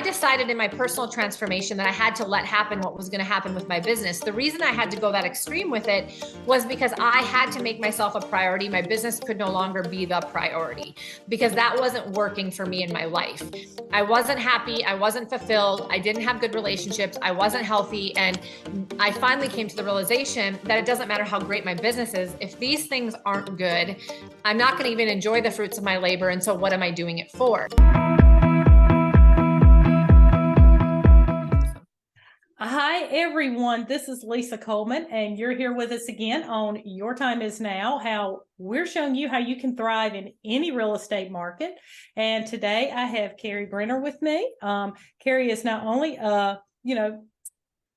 decided in my personal transformation that I had to let happen what was going to happen with my business. The reason I had to go that extreme with it was because I had to make myself a priority. My business could no longer be the priority because that wasn't working for me in my life. I wasn't happy. I wasn't fulfilled. I didn't have good relationships. I wasn't healthy. And I finally came to the realization that it doesn't matter how great my business is. If these things aren't good, I'm not going to even enjoy the fruits of my labor. And so what am I doing it for? Hi, everyone. This is Lisa Coleman, and you're here with us again on Your Time Is Now, how we're showing you how you can thrive in any real estate market. And today I have Cari Briner with me. Cari is not only, I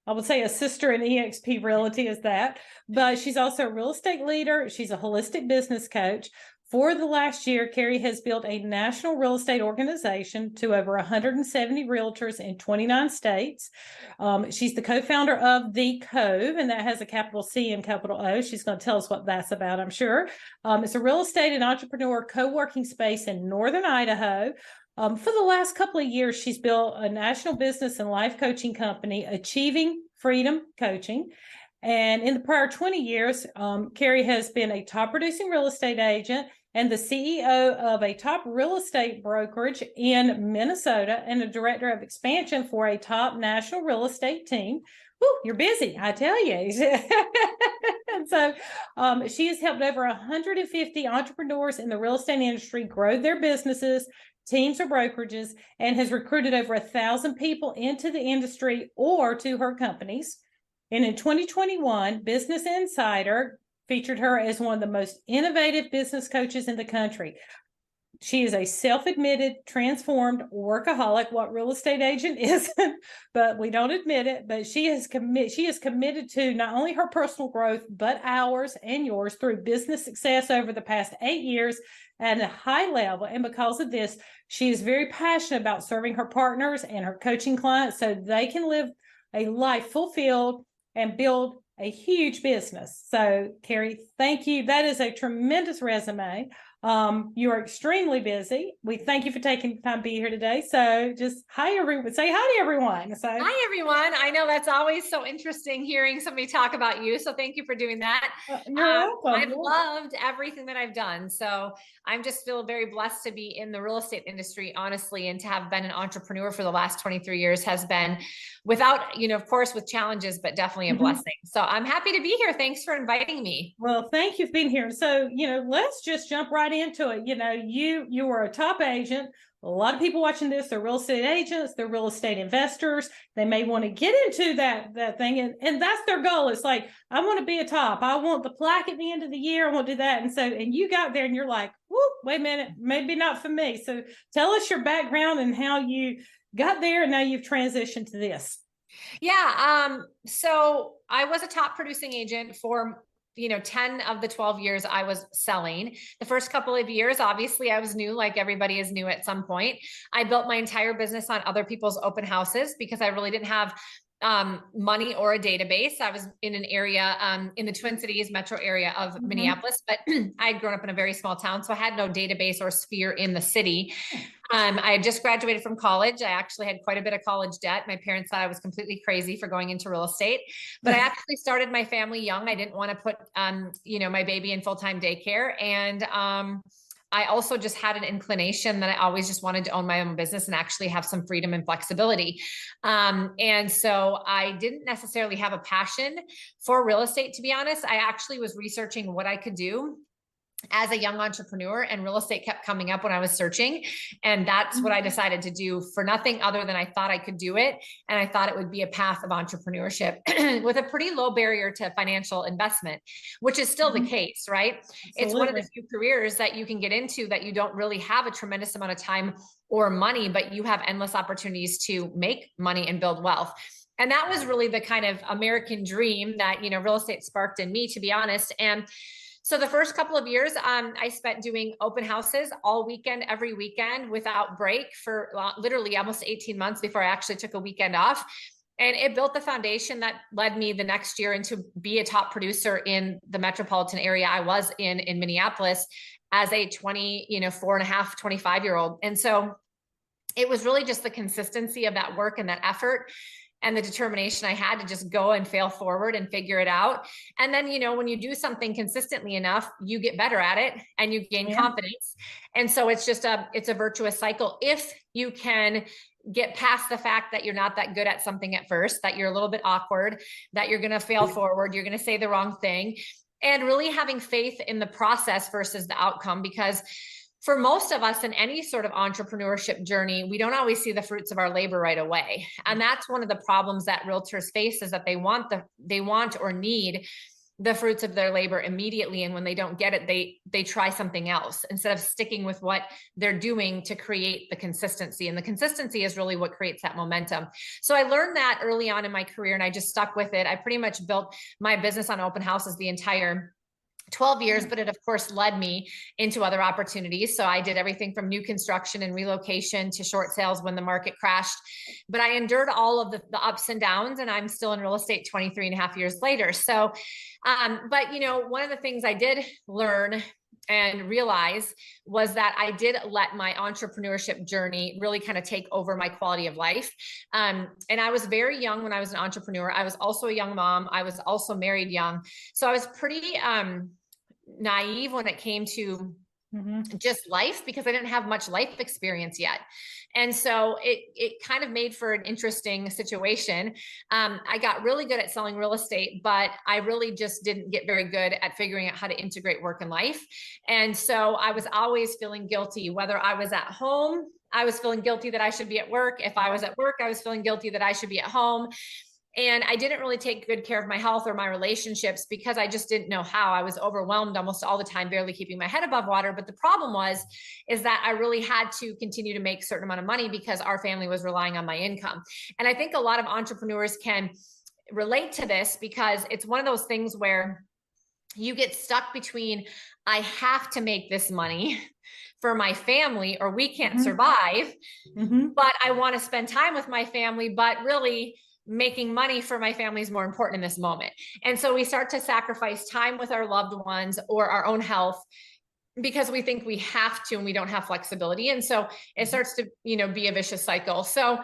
would say a sister in EXP Realty is that, but she's also a real estate leader. She's a holistic business coach. For the last year, Cari has built a national real estate organization to over 170 realtors in 29 states. She's the co-founder of The Cove, and that has a capital C and capital O. She's going to tell us what that's about, I'm sure. It's a real estate and entrepreneur co-working space in Northern Idaho. For the last couple of years, she's built a national business and life coaching company, Achieving Freedom Coaching. And in the prior 20 years, Cari has been a top producing real estate agent and the CEO of a top real estate brokerage in Minnesota and a director of expansion for a top national real estate team. Woo, you're busy, I tell you. And so she has helped over 150 entrepreneurs in the real estate industry grow their businesses, teams or brokerages, and has recruited over 1,000 people into the industry or to her companies. And in 2021, Business Insider featured her as one of the most innovative business coaches in the country. She is a self-admitted, transformed workaholic, what real estate agent isn't, but we don't admit it. But she is committed to not only her personal growth, but ours and yours through business success over the past 8 years at a high level. And because of this, she is very passionate about serving her partners and her coaching clients so they can live a life fulfilled and build a huge business. So, Cari, thank you. That is a tremendous resume. You are extremely busy. We thank you for taking the time to be here today. So just hi, everyone. Say hi to everyone. So hi, everyone. I know that's always so interesting hearing somebody talk about you. So thank you for doing that. You're welcome. I've loved everything that I've done. So I'm just feel very blessed to be in the real estate industry, honestly, and to have been an entrepreneur for the last 23 years has been without, of course, with challenges, but definitely a blessing. So I'm happy to be here. Thanks for inviting me. Well, thank you for being here. So, let's just jump right into it. You were a top agent. A lot of people watching this are real estate agents, they're real estate investors. They may want to get into that thing. And that's their goal. It's like, I want to be a top. I want the plaque at the end of the year. I want to do that. And you got there and you're like, whoop, wait a minute, maybe not for me. So tell us your background and how you got there and now you've transitioned to this. Yeah. So I was a top producing agent for 10 of the 12 years I was selling. The first couple of years, obviously I was new, like everybody is new at some point. I built my entire business on other people's open houses because I really didn't have money or a database. I was in an area in the Twin Cities metro area of Minneapolis, but I had grown up in a very small town. So I had no database or sphere in the city. I had just graduated from college. I actually had quite a bit of college debt. My parents thought I was completely crazy for going into real estate, but I actually started my family young. I didn't want to put, my baby in full-time daycare. And I also just had an inclination that I always just wanted to own my own business and actually have some freedom and flexibility. And so I didn't necessarily have a passion for real estate, to be honest. I actually was researching what I could do as a young entrepreneur, and real estate kept coming up when I was searching. And that's what I decided to do for nothing other than I thought I could do it. And I thought it would be a path of entrepreneurship with a pretty low barrier to financial investment, which is still the case, right? Absolutely. It's one of the few careers that you can get into that you don't really have a tremendous amount of time or money, but you have endless opportunities to make money and build wealth. And that was really the kind of American dream that, real estate sparked in me, to be honest. And so the first couple of years, I spent doing open houses all weekend, every weekend without break for literally almost 18 months before I actually took a weekend off. And it built the foundation that led me the next year into be a top producer in the metropolitan area I was in Minneapolis as a 24 and a half, 25-year-old. And so it was really just the consistency of that work and that effort and the determination I had to just go and fail forward and figure it out. And then, when you do something consistently enough, you get better at it and you gain confidence. And so it's a virtuous cycle. If you can get past the fact that you're not that good at something at first, that you're a little bit awkward, that you're going to fail forward, you're going to say the wrong thing, and really having faith in the process versus the outcome. Because for most of us in any sort of entrepreneurship journey, we don't always see the fruits of our labor right away. And that's one of the problems that realtors face, is that they want or need the fruits of their labor immediately. And when they don't get it, they try something else instead of sticking with what they're doing to create the consistency. And the consistency is really what creates that momentum. So I learned that early on in my career, and I just stuck with it. I pretty much built my business on open houses the entire 12 years, but it of course led me into other opportunities. So I did everything from new construction and relocation to short sales when the market crashed, but I endured all of the ups and downs, and I'm still in real estate 23 and a half years later. So, but one of the things I did learn and realize was that I did let my entrepreneurship journey really kind of take over my quality of life. And I was very young when I was an entrepreneur. I was also a young mom. I was also married young. So I was pretty, naive when it came to just life, because I didn't have much life experience yet. And so it kind of made for an interesting situation. I got really good at selling real estate, but I really just didn't get very good at figuring out how to integrate work and life. And so I was always feeling guilty, whether I was at home, I was feeling guilty that I should be at work. If I was at work, I was feeling guilty that I should be at home. And I didn't really take good care of my health or my relationships because I just didn't know how. I was overwhelmed almost all the time, barely keeping my head above water. But the problem is that I really had to continue to make a certain amount of money because our family was relying on my income. And I think a lot of entrepreneurs can relate to this, because it's one of those things where you get stuck between, I have to make this money for my family or we can't survive, but I want to spend time with my family, but really making money for my family is more important in this moment. And so we start to sacrifice time with our loved ones or our own health because we think we have to, and we don't have flexibility. And so it starts to, be a vicious cycle. So,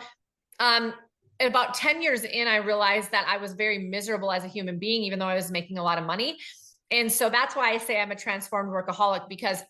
about 10 years in, I realized that I was very miserable as a human being, even though I was making a lot of money. And so that's why I say I'm a transformed workaholic, because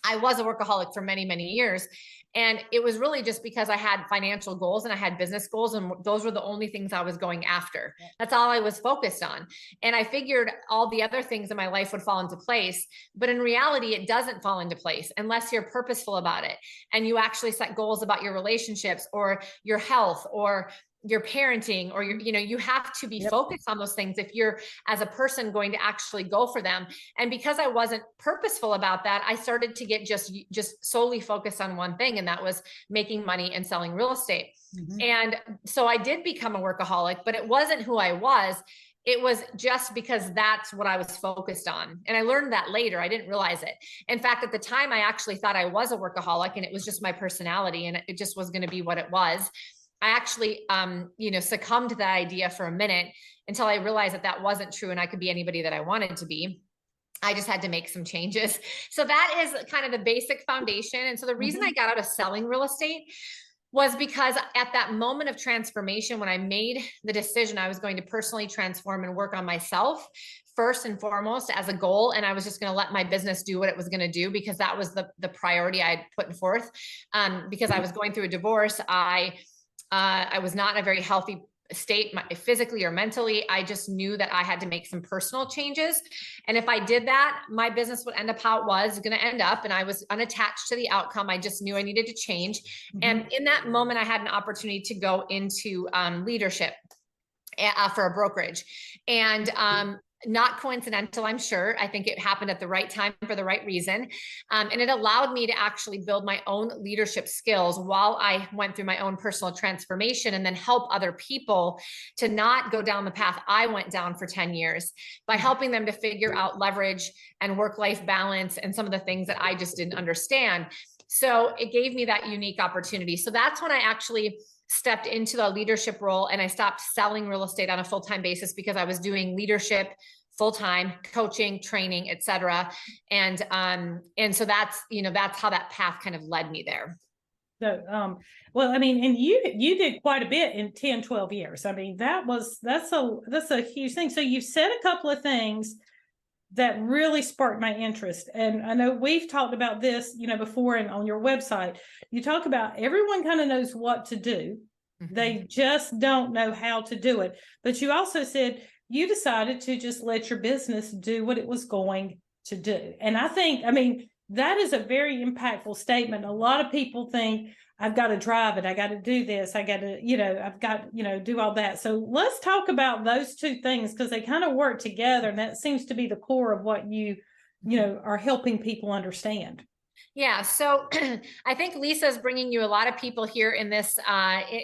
I was a workaholic for many, many years. And it was really just because I had financial goals and I had business goals, and those were the only things I was going after. That's all I was focused on. And I figured all the other things in my life would fall into place. But in reality, it doesn't fall into place unless you're purposeful about it. And you actually set goals about your relationships or your health or your parenting, or you have to be focused on those things if you're as a person going to actually go for them. And because I wasn't purposeful about that, I started to get just solely focused on one thing, and that was making money and selling real estate. And so I did become a workaholic, but it wasn't who I was. It was just because that's what I was focused on. And I learned that later. I didn't realize it. In fact, at the time, I actually thought I was a workaholic, and it was just my personality, and it just was going to be what it was. I actually, succumbed to that idea for a minute until I realized that wasn't true, and I could be anybody that I wanted to be. I just had to make some changes. So that is kind of the basic foundation. And so the reason I got out of selling real estate was because at that moment of transformation, when I made the decision I was going to personally transform and work on myself first and foremost as a goal, and I was just going to let my business do what it was going to do, because that was the priority I had put forth. Because I was going through a divorce, I was not in a very healthy state physically or mentally. I just knew that I had to make some personal changes. And if I did that, my business would end up how it was going to end up. And I was unattached to the outcome. I just knew I needed to change. And in that moment, I had an opportunity to go into leadership for a brokerage. And not coincidental, I'm sure. I think it happened at the right time for the right reason. And it allowed me to actually build my own leadership skills while I went through my own personal transformation, and then help other people to not go down the path I went down for 10 years by helping them to figure out leverage and work-life balance and some of the things that I just didn't understand. So it gave me that unique opportunity. So that's when I actually stepped into the leadership role, and I stopped selling real estate on a full-time basis because I was doing leadership full-time, coaching, training, et cetera. And so that's how that path kind of led me there. So, well, I mean, and you did quite a bit in 10, 12 years. I mean, that's a huge thing. So you've said a couple of things that really sparked my interest. And I know we've talked about this, before, and on your website, you talk about everyone kind of knows what to do. They just don't know how to do it. But you also said you decided to just let your business do what it was going to do. And I mean, that is a very impactful statement. A lot of people think, I've got to drive it. I got to do this. I got to, I've got, do all that. So let's talk about those two things, because they kind of work together. And that seems to be the core of what you are helping people understand. Yeah. So I think Lisa is bringing you a lot of people here in this,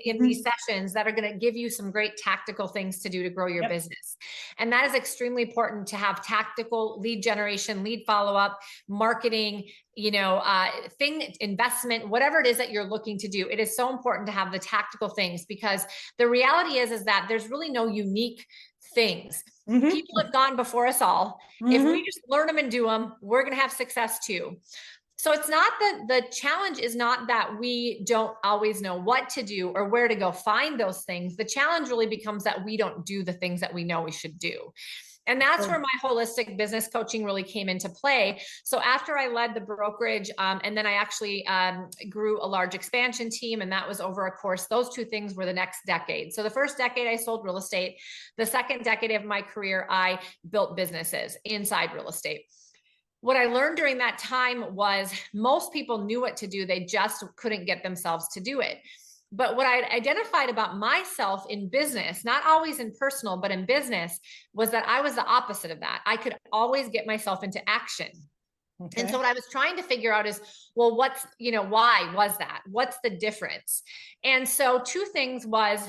in these sessions that are going to give you some great tactical things to do to grow your business. And that is extremely important, to have tactical lead generation, lead follow-up, marketing, investment, whatever it is that you're looking to do. It is so important to have the tactical things, because the reality is that there's really no unique things. People have gone before us all. If we just learn them and do them, we're going to have success too. So it's not that the challenge is not that we don't always know what to do or where to go find those things. The challenge really becomes that we don't do the things that we know we should do. And that's where my holistic business coaching really came into play. So after I led the brokerage, and then I actually grew a large expansion team, and that was over a course. Those two things were the next decade. So the first decade I sold real estate. The second decade of my career, I built businesses inside real estate. What I learned during that time was most people knew what to do. They just couldn't get themselves to do it. But what I identified about myself in business, not always in personal, but in business, was that I was the opposite of that. I could always get myself into action. Okay. And so what I was trying to figure out is, well, why was that? What's the difference? And so two things was,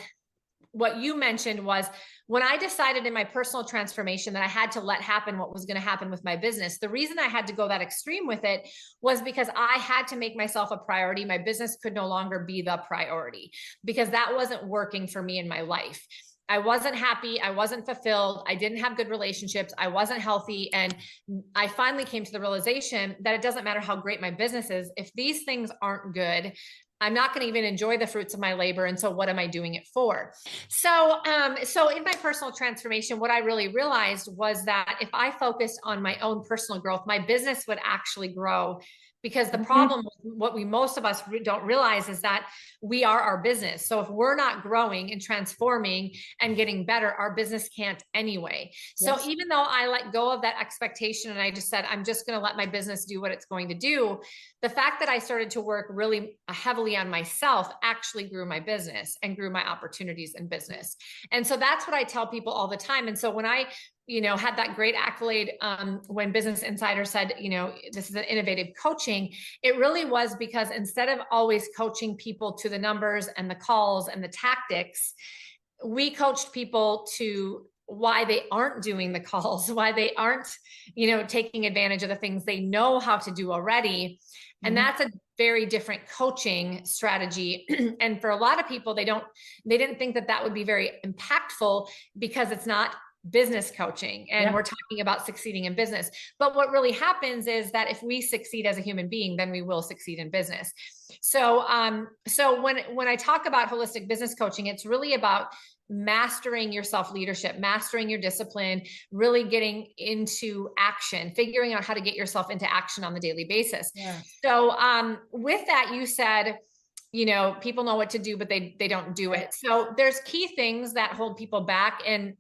what you mentioned was, when I decided in my personal transformation that I had to let happen what was going to happen with my business, the reason I had to go that extreme with it was because I had to make myself a priority. My business could no longer be the priority, because that wasn't working for me in my life. I wasn't happy. I wasn't fulfilled. I didn't have good relationships. I wasn't healthy. And I finally came to the realization that it doesn't matter how great my business is. If these things aren't good, I'm not going to even enjoy the fruits of my labor. And so what am I doing it for? So in my personal transformation, what I really realized was that if I focused on my own personal growth, my business would actually grow. Because the problem, what most of us don't realize, is that we are our business. So if we're not growing and transforming and getting better, our business can't anyway. So even though I let go of that expectation and I just said, I'm just going to let my business do what it's going to do, the fact that I started to work really heavily on myself actually grew my business and grew my opportunities in business. And so that's what I tell people all the time. And so when I had that great accolade when Business Insider said, this is an innovative coaching, it really was because instead of always coaching people to the numbers and the calls and the tactics, we coached people to why they aren't doing the calls, why they aren't, taking advantage of the things they know how to do already. And that's a very different coaching strategy. And for a lot of people, they didn't think that would be very impactful, because it's not business coaching, and we're talking about succeeding in business. But what really happens is that if we succeed as a human being, then we will succeed in business. So when I talk about holistic business coaching, it's really about mastering your self-leadership, mastering your discipline, really getting into action, figuring out how to get yourself into action on the daily basis. So with that, you said, people know what to do, but they don't do it. So there's key things that hold people back. And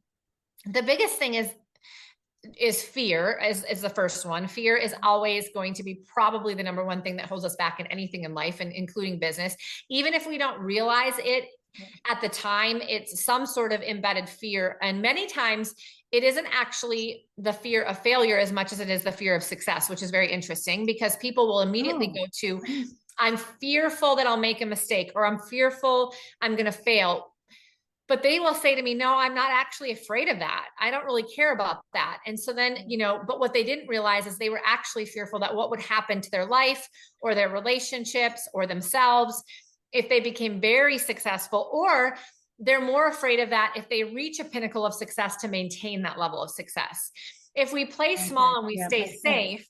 the biggest thing is fear is the first one. Fear is always going to be probably the number one thing that holds us back in anything in life, and including business. Even if we don't realize it at the time, it's some sort of embedded fear. And many times it isn't actually the fear of failure as much as it is the fear of success, which is very interesting, because people will immediately go to, I'm fearful that I'll make a mistake, or I'm fearful I'm going to fail. But they will say to me, no, I'm not actually afraid of that. I don't really care about that. And so then, but what they didn't realize is they were actually fearful that what would happen to their life or their relationships or themselves if they became very successful, or they're more afraid of that if they reach a pinnacle of success to maintain that level of success. If we play small and we stay safe,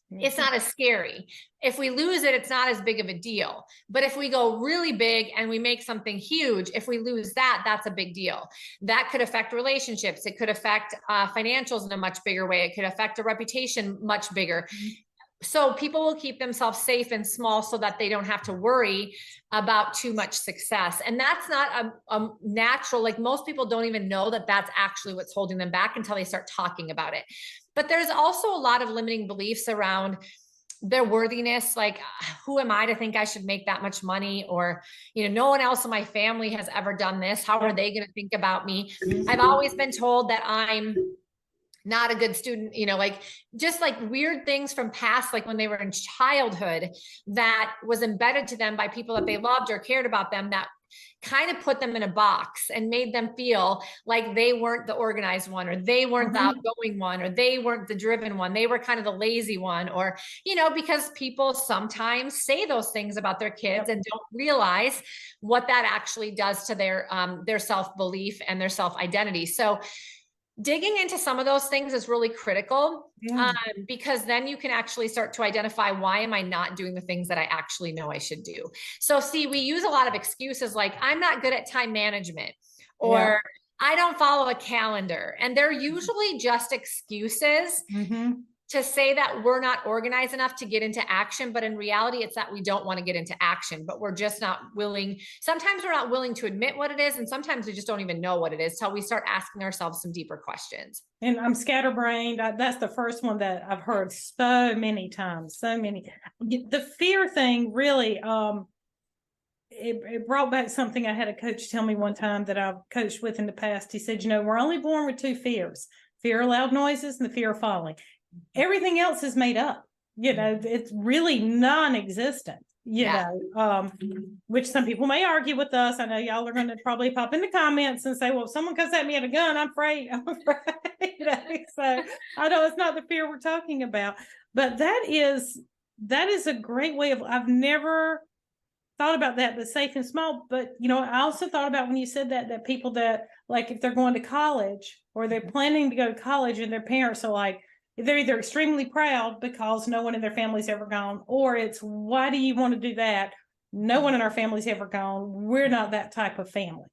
it's not as scary. If we lose it, it's not as big of a deal. But if we go really big and we make something huge, if we lose that, that's a big deal. That could affect relationships. It could affect financials in a much bigger way. It could affect a reputation much bigger. So people will keep themselves safe and small so that they don't have to worry about too much success. And that's not a natural, like most people don't even know that that's actually what's holding them back until they start talking about it. But there's also a lot of limiting beliefs around their worthiness. Like, who am I to think I should make that much money? Or, no one else in my family has ever done this. How are they going to think about me? I've always been told that I'm not a good student, like just like weird things from past, like when they were in childhood, that was embedded to them by people that they loved or cared about them, that kind of put them in a box and made them feel like they weren't the organized one, or they weren't the outgoing one, or they weren't the driven one. They were kind of the lazy one, or, because people sometimes say those things about their kids and don't realize what that actually does to their self-belief and their self-identity. So digging into some of those things is really critical, because then you can actually start to identify, why am I not doing the things that I actually know I should do? So see, we use a lot of excuses like, I'm not good at time management, or I don't follow a calendar. And they're usually just excuses to say that we're not organized enough to get into action. But in reality, it's that we don't want to get into action, but we're just not willing. Sometimes we're not willing to admit what it is. And sometimes we just don't even know what it is till we start asking ourselves some deeper questions. And I'm scatterbrained. That's the first one that I've heard so many times, so many. The fear thing really, it brought back something I had a coach tell me one time that I've coached with in the past. He said, we're only born with two fears: fear of loud noises and the fear of falling. Everything else is made up. It's really non-existent, which some people may argue with us. I know y'all are going to probably pop in the comments and say, well, if someone comes at me at a gun, I'm afraid. So I know it's not the fear we're talking about, but that is a great way of, I've never thought about that, but safe and small. But, I also thought about when you said that people that, like, if they're going to college or they're planning to go to college and their parents are like, they're either extremely proud because no one in their family's ever gone, or it's, why do you want to do that? No one in our family's ever gone. We're not that type of family,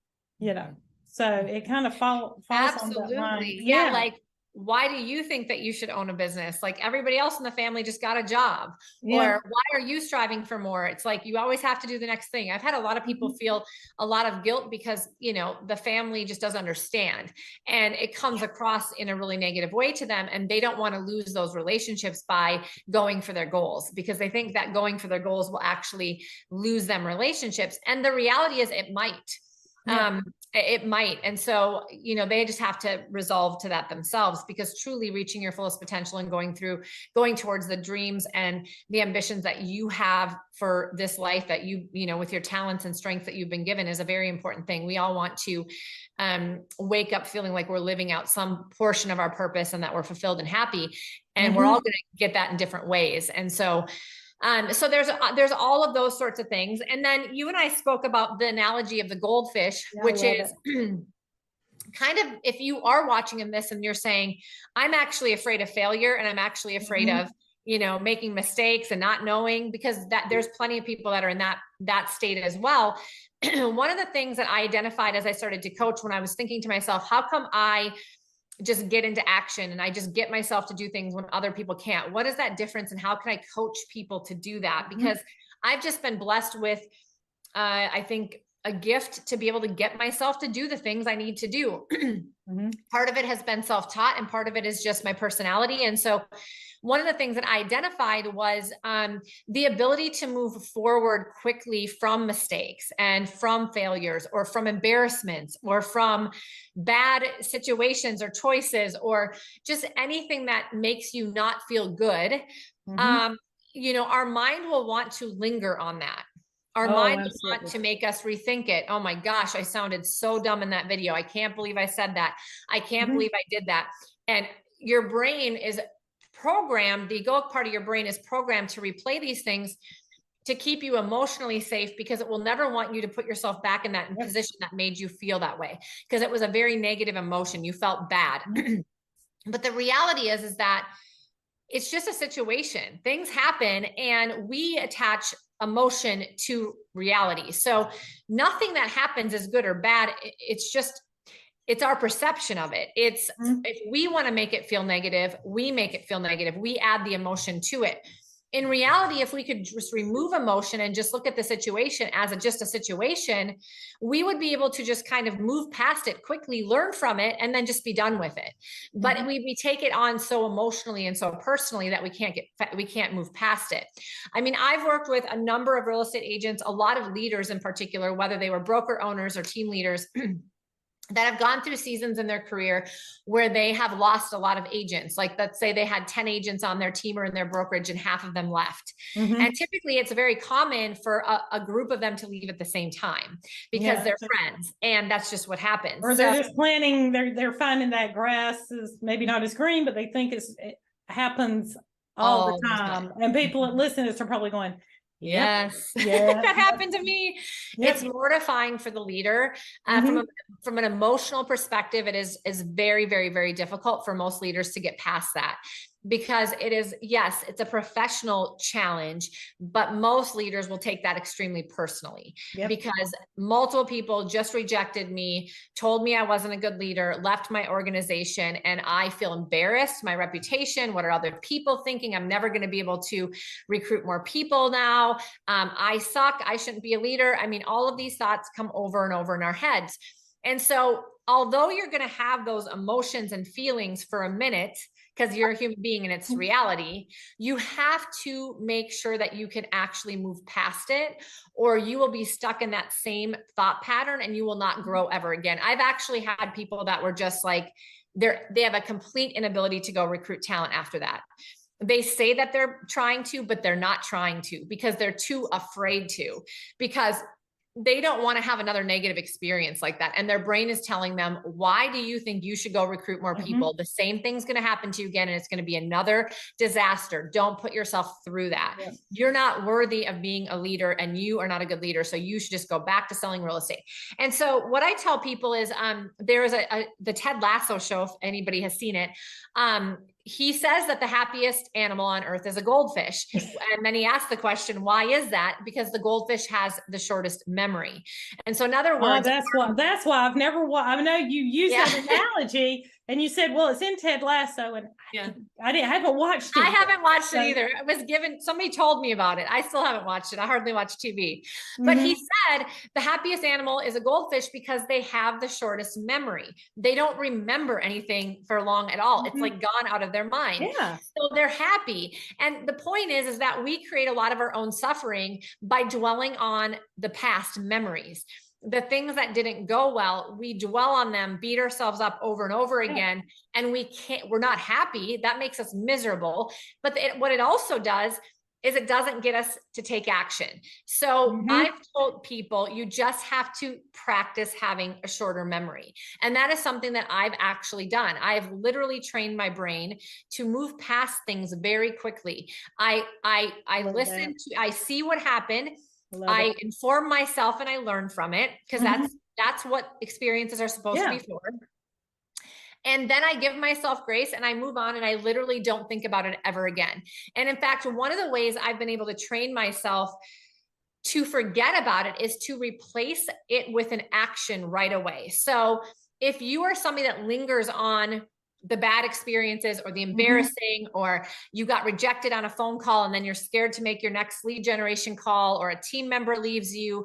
So it kind of falls Absolutely. on that line. Yeah. Like, why do you think that you should own a business? Like, everybody else in the family just got a job. Or why are you striving for more? It's like, you always have to do the next thing. I've had a lot of people feel a lot of guilt because, the family just doesn't understand, and it comes across in a really negative way to them. And they don't want to lose those relationships by going for their goals, because they think that going for their goals will actually lose them relationships. And the reality is it might. It might. And so, they just have to resolve to that themselves, because truly reaching your fullest potential and going towards the dreams and the ambitions that you have for this life, that with your talents and strengths that you've been given, is a very important thing. We all want to wake up feeling like we're living out some portion of our purpose and that we're fulfilled and happy. And we're all going to get that in different ways. And so there's all of those sorts of things. And then you and I spoke about the analogy of the goldfish, which is kind of, if you are watching this and you're saying, I'm actually afraid of failure, and I'm actually afraid of, making mistakes and not knowing, because that there's plenty of people that are in that state as well. One of the things that I identified as I started to coach, when I was thinking to myself, how come I just get into action and I just get myself to do things when other people can't? What is that difference? And how can I coach people to do that? Because I've just been blessed with, I think, a gift to be able to get myself to do the things I need to do. Part of it has been self-taught, and part of it is just my personality. And so one of the things that I identified was the ability to move forward quickly from mistakes and from failures, or from embarrassments, or from bad situations or choices, or just anything that makes you not feel good. Our mind will want to linger on that. Our mind will want to make us rethink it. Oh my gosh, I sounded so dumb in that video. I can't believe I said that. I can't believe I did that. And your brain is programmed, the egoic part of your brain is programmed to replay these things to keep you emotionally safe, because it will never want you to put yourself back in that position that made you feel that way, because it was a very negative emotion. You felt bad. But the reality is that it's just a situation. Things happen and we attach emotion to reality. So nothing that happens is good or bad. It's just, it's our perception of it. It's, if we want to make it feel negative, we make it feel negative. We add the emotion to it. In reality, if we could just remove emotion and just look at the situation as just a situation, we would be able to just kind of move past it quickly, learn from it, and then just be done with it. But we take it on so emotionally and so personally that we can't move past it. I mean, I've worked with a number of real estate agents, a lot of leaders in particular, whether they were broker owners or team leaders that have gone through seasons in their career where they have lost a lot of agents. Like, let's say they had 10 agents on their team or in their brokerage and half of them left. And typically it's very common for a group of them to leave at the same time because they're friends, and that's just what happens. Or they're just planning, they're finding that grass is maybe not as green, but they think it happens all the time. And people that listen to this are probably going, yes, yeah, that happened to me. It's mortifying for the leader. From an emotional perspective, it is very, very, very difficult for most leaders to get past that, because it is, yes, it's a professional challenge, but most leaders will take that extremely personally because multiple people just rejected me, told me I wasn't a good leader, left my organization, and I feel embarrassed, my reputation, what are other people thinking? I'm never going to be able to recruit more people now. I suck. I shouldn't be a leader. I mean, all of these thoughts come over and over in our heads. And so although you're going to have those emotions and feelings for a minute, because you're a human being and it's reality, you have to make sure that you can actually move past it, or you will be stuck in that same thought pattern and you will not grow ever again. I've actually had people that were just like, they have a complete inability to go recruit talent after that. They say that they're trying to, but they're not trying to because they're too afraid to, because they don't want to have another negative experience like that. And their brain is telling them, why do you think you should go recruit more people? The same thing's going to happen to you again. And it's going to be another disaster. Don't put yourself through that. You're not worthy of being a leader and you are not a good leader. So you should just go back to selling real estate. And so what I tell people is, there is the Ted Lasso show, if anybody has seen it. He says that the happiest animal on earth is a goldfish. And then he asks the question, why is that? Because the goldfish has the shortest memory. And so in other words, that's why I've never, I know you use that analogy and you said, well, it's in Ted Lasso, and I haven't watched it. I haven't watched it either. It was given, somebody told me about it. I still haven't watched it. I hardly watch TV, but he said the happiest animal is a goldfish because they have the shortest memory. They don't remember anything for long at all. It's like gone out of their mind. So they're happy. And the point is that we create a lot of our own suffering by dwelling on the past memories. The things that didn't go well, we dwell on them, beat ourselves up over and over again, and we're not happy. That makes us miserable. But what it also does is it doesn't get us to take action. So I've told people, you just have to practice having a shorter memory. And that is something that I've actually done. I've literally trained my brain to move past things very quickly. I listen to, I see what happened. I inform myself and I learn from it, because that's what experiences are supposed to be for. And then I give myself grace and I move on and I literally don't think about it ever again. And in fact, one of the ways I've been able to train myself to forget about it is to replace it with an action right away. So if you are somebody that lingers on the bad experiences or the embarrassing, or you got rejected on a phone call and then you're scared to make your next lead generation call, or a team member leaves you,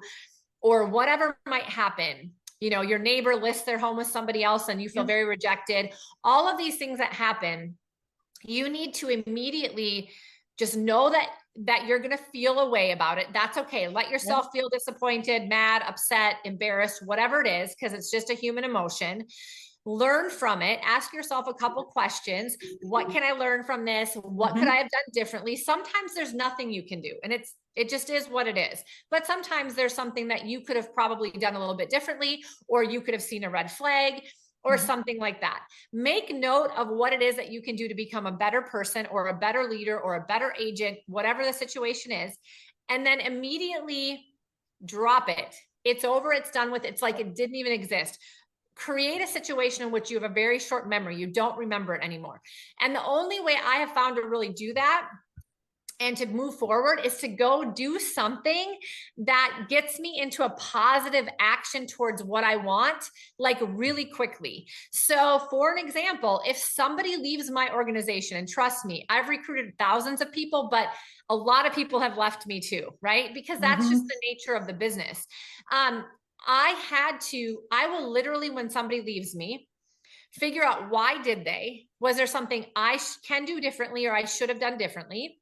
or whatever might happen, you know, your neighbor lists their home with somebody else and you feel very rejected, all of these things that happen, you need to immediately just know that you're going to feel a way about it. That's okay. Let yourself feel disappointed, mad, upset, embarrassed, whatever it is, because it's just a human emotion. Learn from it. Ask yourself a couple questions. What can I learn from this? What could I have done differently? Sometimes there's nothing you can do, and it just is what it is. But sometimes there's something that you could have probably done a little bit differently, or you could have seen a red flag or something like that. Make note of what it is that you can do to become a better person or a better leader or a better agent, whatever the situation is, and then immediately drop it. It's over. It's done with. It's like it didn't even exist. create a situation in which you have a very short memory. You don't remember it anymore. And the only way I have found to really do that and to move forward is to go do something that gets me into a positive action towards what I want, like really quickly. So for an example, if somebody leaves my organization, and trust me, I've recruited thousands of people, but a lot of people have left me too, right? Because that's just the nature of the business. I will literally, when somebody leaves me, figure out why did they, was there something I can do differently or I should have done differently?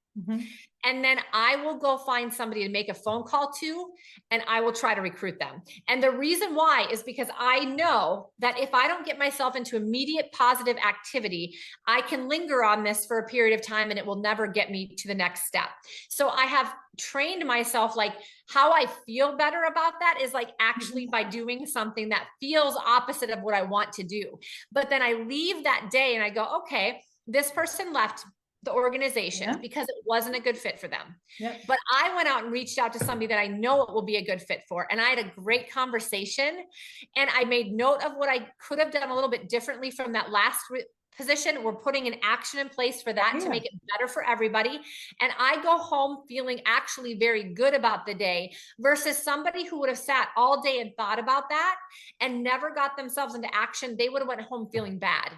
And then I will go find somebody to make a phone call to, and I will try to recruit them. And the reason why is because I know that if I don't get myself into immediate positive activity, I can linger on this for a period of time and it will never get me to the next step. So I have trained myself, like how I feel better about that is like actually by doing something that feels opposite of what I want to do. But then I leave that day and I go, okay, this person left the organization because it wasn't a good fit for them. But I went out and reached out to somebody that I know it will be a good fit for. And I had a great conversation and I made note of what I could have done a little bit differently from that last position. We're putting an action in place for that to make it better for everybody. And I go home feeling actually very good about the day versus somebody who would have sat all day and thought about that and never got themselves into action. They would have went home feeling bad.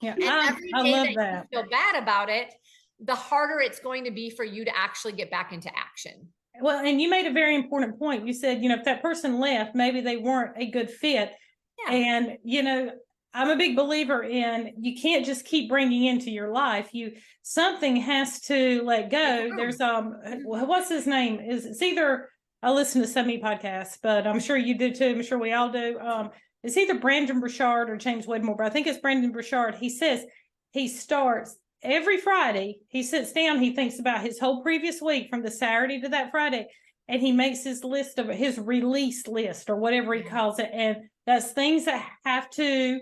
Yeah, and every I day love that you feel bad about it, the harder it's going to be for you to actually get back into action. Well, and you made a very important point. You said, if that person left, maybe they weren't a good fit. And, I'm a big believer in you can't just keep bringing into your life. Something has to let go. There's what's his name? It's either I listen to so many podcasts, but I'm sure you do too. I'm sure we all do. It's either Brandon Burchard or James Wedmore, but I think it's Brandon Burchard. He says he starts every Friday. He sits down, he thinks about his whole previous week from the Saturday to that Friday, and he makes his list of his release list or whatever he calls it. And that's things that have to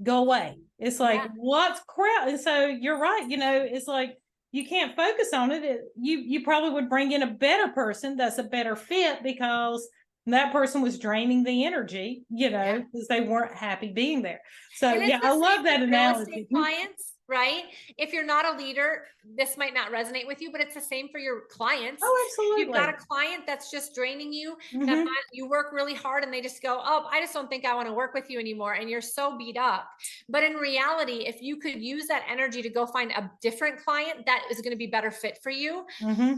go away. It's like, what's crap? And so you're right. It's like, you can't focus on it. You probably would bring in a better person that's a better fit because that person was draining the energy, because they weren't happy being there. So I love that analogy. Clients, right? If you're not a leader, this might not resonate with you, but it's the same for your clients. Oh, absolutely. You've got a client that's just draining you, that you work really hard and they just go, oh, I just don't think I want to work with you anymore. And you're so beat up. But in reality, if you could use that energy to go find a different client that is going to be better fit for you,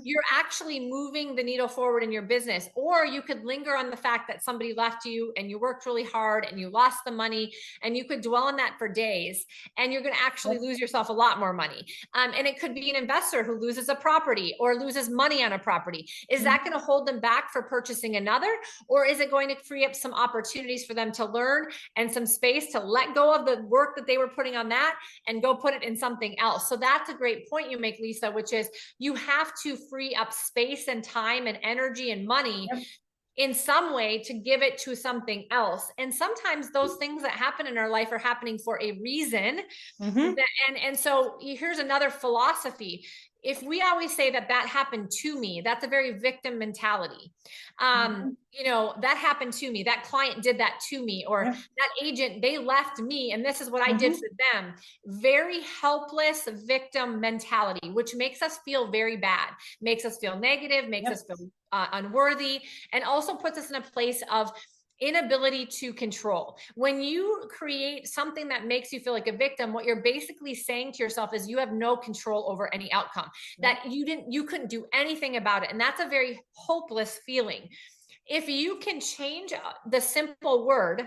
you're actually moving the needle forward in your business. Or you could linger on the fact that somebody left you and you worked really hard and you lost the money, and you could dwell on that for days, and you're going to actually lose yourself a lot more money. And it could be an investor who loses a property or loses money on a property. Is that going to hold them back for purchasing another? Or is it going to free up some opportunities for them to learn and some space to let go of the work that they were putting on that and go put it in something else? So that's a great point you make, Lisa, which is you have to free up space and time and energy and money in some way to give it to something else. And sometimes those things that happen in our life are happening for a reason. And so here's another philosophy. If we always say that happened to me, that's a very victim mentality. That happened to me, that client did that to me, or that agent, they left me and this is what I did for them. Very helpless victim mentality, which makes us feel very bad, makes us feel negative, makes us feel unworthy, and also puts us in a place of inability to control. When you create something that makes you feel like a victim, what you're basically saying to yourself is you have no control over any outcome, that you couldn't do anything about it. And that's a very hopeless feeling. If you can change the simple word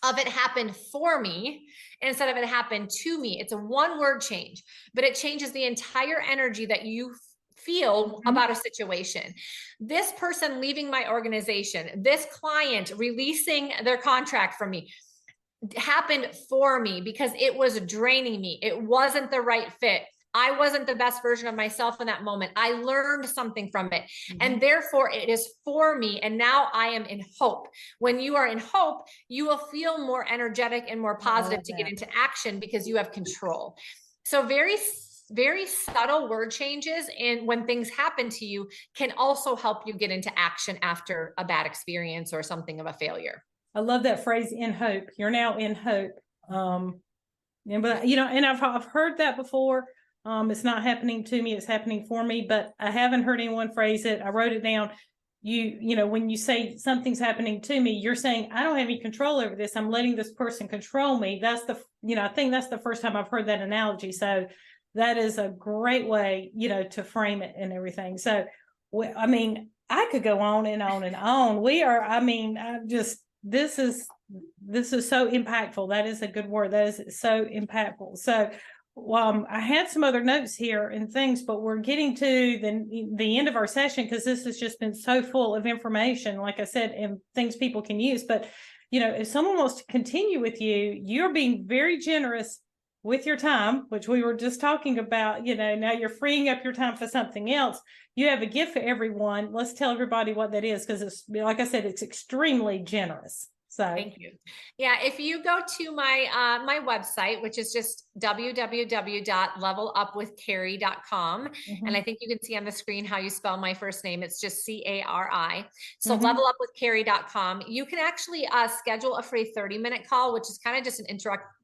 of it happened for me instead of it happened to me, it's a one word change, but it changes the entire energy that you feel about a situation. This person leaving my organization, this client releasing their contract from me happened for me because it was draining me. It wasn't the right fit. I wasn't the best version of myself in that moment. I learned something from it. And therefore it is for me. And now I am in hope. When you are in hope, you will feel more energetic and more positive to get into action because you have control. So very subtle word changes and when things happen to you can also help you get into action after a bad experience or something of a failure. I love that phrase, in hope. You're now in hope. And but and I've heard that before. It's not happening to me, it's happening for me, but I haven't heard anyone phrase it. I wrote it down. When you say something's happening to me, you're saying I don't have any control over this. I'm letting this person control me. That's I think that's the first time I've heard that analogy. So that is a great way, to frame it and everything. So, I mean, I could go on and on and on. This is so impactful. That is a good word. That is so impactful. So, I had some other notes here and things, but we're getting to the end of our session because this has just been so full of information, like I said, and things people can use. But, if someone wants to continue with you, you're being very generous with your time, which we were just talking about. Now you're freeing up your time for something else. You have a gift for everyone. Let's tell everybody what that is, because it's, like I said, it's extremely generous. So thank you. Yeah, if you go to my my website, which is just www.levelupwithcari.com, and I think you can see on the screen how you spell my first name. It's just Cari. So levelupwithcari.com. You can actually schedule a free 30-minute call, which is kind of just an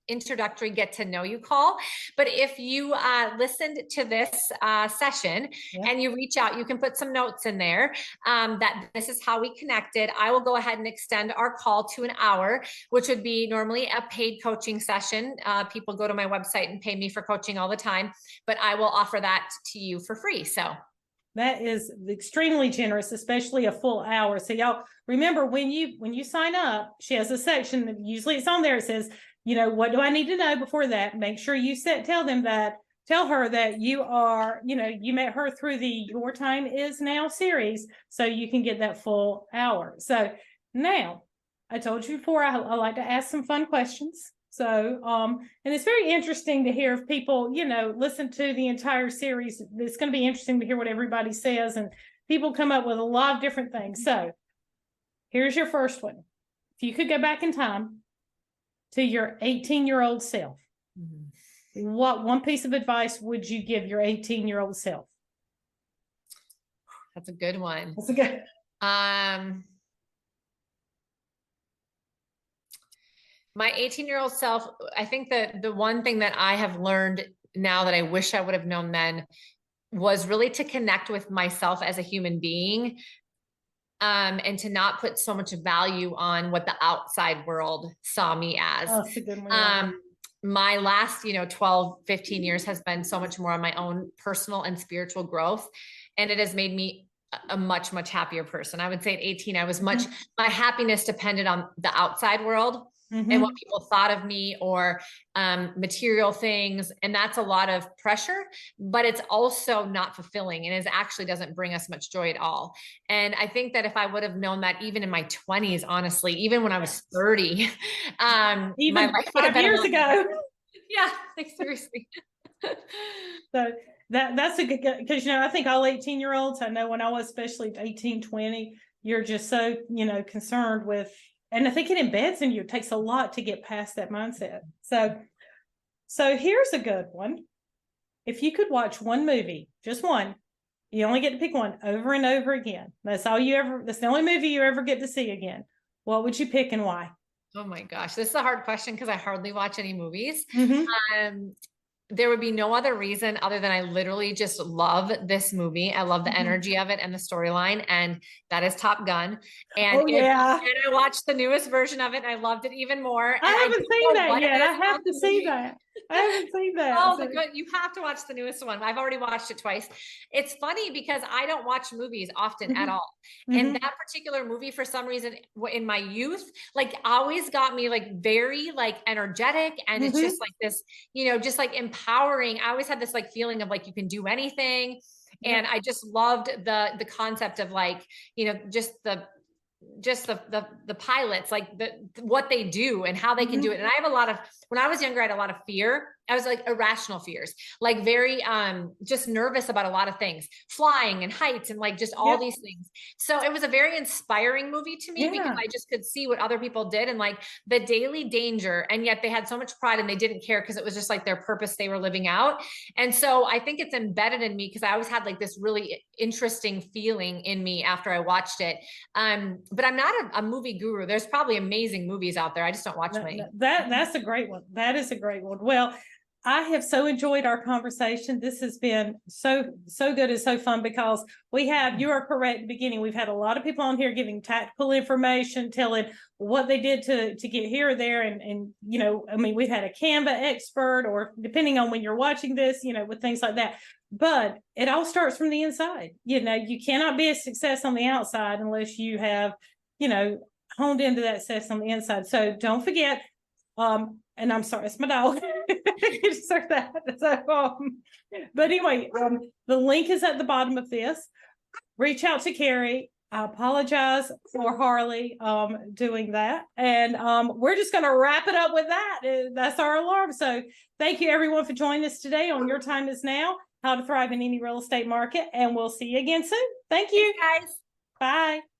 introductory get to know you call. But if you listened to this session and you reach out, you can put some notes in there that this is how we connected. I will go ahead and extend our call to an hour, which would be normally a paid coaching session. People go to my website and pay me for coaching all the time, but I will offer that to you for free. So that is extremely generous, especially a full hour. So y'all remember, when you sign up, she has a section that usually it's on there. It says, what do I need to know before that? Make sure you tell her that you are, you met her through the Your Time Is Now series, so you can get that full hour. So now, I told you before, I like to ask some fun questions. So, and it's very interesting to hear if people, listen to the entire series. It's going to be interesting to hear what everybody says, and people come up with a lot of different things. So here's your first one. If you could go back in time to your 18-year-old self, what one piece of advice would you give your 18-year-old self? That's a good one. That's a good. My 18-year-old self, I think that the one thing that I have learned now that I wish I would have known then was really to connect with myself as a human being, and to not put so much value on what the outside world saw me as. Oh, that's a good one. My last, 12, 15 years has been so much more on my own personal and spiritual growth. And it has made me a much, much happier person. I would say at 18, I was my happiness depended on the outside world and what people thought of me, or material things. And that's a lot of pressure, but it's also not fulfilling, and it actually doesn't bring us much joy at all. And I think that if I would have known that even in my 20s, honestly, even when I was 30, even my life would have 5 been years ago. Yeah, like seriously. So that's a good, because, I think all 18-year-olds, I know when I was especially 18, 20, you're just so, concerned with, and I think it embeds in you. It takes a lot to get past that mindset. So here's a good one. If you could watch one movie, just one, you only get to pick one over and over again. That's the only movie you ever get to see again. What would you pick and why? Oh my gosh, this is a hard question because I hardly watch any movies. There would be no other reason other than I literally just love this movie. I love the energy of it and the storyline, and that is Top Gun. And, and I watched the newest version of it, and I loved it even more. I haven't seen that yet. I have to see that. I haven't seen that. Oh, you have to watch the newest one. I've already watched it twice. It's funny because I don't watch movies often at all. And that particular movie, for some reason, in my youth, always got me very energetic. And it's just like this, just empowering. I always had this feeling of you can do anything. And I just loved the concept of just the pilots, what they do and how they can do it. And I have when I was younger, I had a lot of fear I was like irrational fears, like very just nervous about a lot of things, flying and heights and like just all Yep. these things. So it was a very inspiring movie to me because Yeah. I just could see what other people did and like the daily danger. And yet they had so much pride and they didn't care because it was just like their purpose they were living out. And so I think it's embedded in me because I always had like this really interesting feeling in me after I watched it. But I'm not a movie guru. There's probably amazing movies out there. I just don't watch many. That's a great one. That is a great one. Well, I have so enjoyed our conversation. This has been so good and so fun because you are correct at the beginning. We've had a lot of people on here giving tactical information, telling what they did to get here or there. And I mean, we've had a Canva expert, or depending on when you're watching this, with things like that. But it all starts from the inside. You cannot be a success on the outside unless you have, honed into that success on the inside. So don't forget, and I'm sorry, it's my dog. But anyway, the link is at the bottom of this. Reach out to Cari. I apologize for Harley doing that. And we're just going to wrap it up with that. That's our alarm. So thank you, everyone, for joining us today on Your Time Is Now, How to Thrive in Any Real Estate Market. And we'll see you again soon. Thank you. Thanks, guys. Bye.